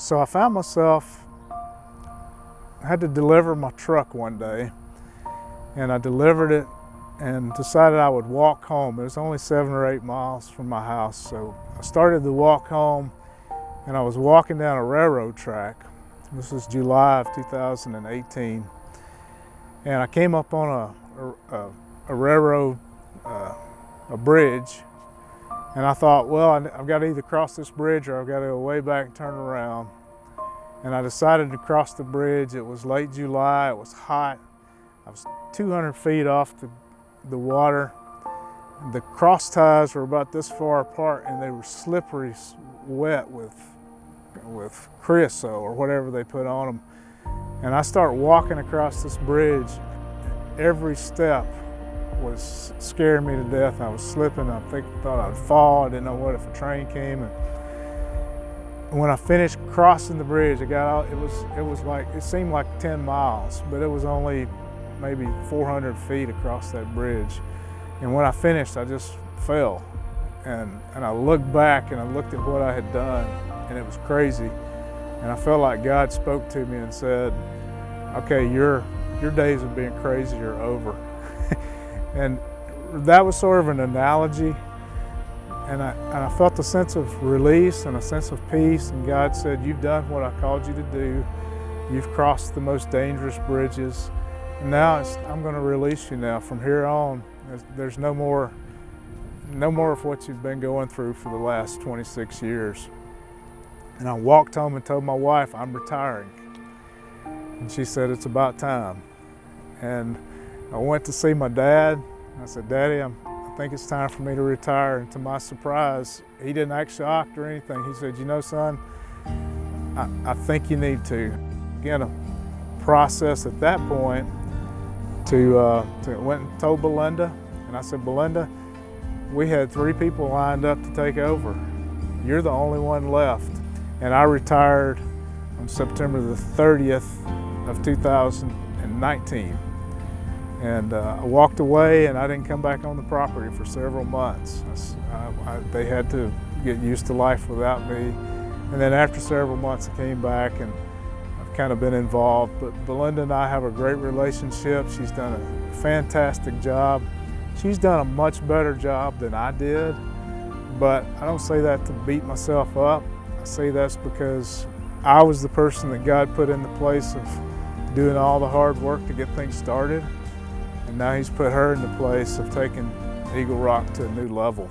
So I found myself, I had to deliver my truck one day, and I delivered it and decided I would walk home. It was only 7 or 8 miles from my house. So I started the walk home, and I was walking down a railroad track. This was July of 2018. And I came up on a railroad, a bridge, and I thought, well, I've got to either cross this bridge or I've got to go way back and turn around. And I decided to cross the bridge. It was late July, it was hot. I was 200 feet off the water. The cross ties were about this far apart, and they were slippery, wet with creosote or whatever they put on them. And I start walking across this bridge. Every step was scaring me to death. I was slipping. I thought I'd fall. I didn't know what if a train came. And when I finished crossing the bridge, I got out. It seemed like 10 miles, but it was only maybe 400 feet across that bridge. And when I finished, I just fell. And I looked back and I looked at what I had done, and it was crazy. And I felt like God spoke to me and said, okay, your days of being crazy are over. And that was sort of an analogy. And I felt a sense of release and a sense of peace. And God said, you've done what I called you to do. You've crossed the most dangerous bridges. And now I'm going to release you now. From here on, there's no more of what you've been going through for the last 26 years. And I walked home and told my wife, I'm retiring. And she said, it's about time. And I went to see my dad. I said, Daddy, I think it's time for me to retire. And to my surprise, he didn't act shocked or anything. He said, you know, son, I think you need to. Again, a process at that point to went and told Belinda. And I said, Belinda, we had 3 people lined up to take over. You're the only one left. And I retired on September the 30th of 2019. And I walked away, and I didn't come back on the property for several months. They had to get used to life without me. And then after several months, I came back, and I've kind of been involved. But Belinda and I have a great relationship. She's done a fantastic job. She's done a much better job than I did, but I don't say that to beat myself up. I say that's because I was the person that God put in the place of doing all the hard work to get things started. And now He's put her in the place of taking Eagle Rock to a new level.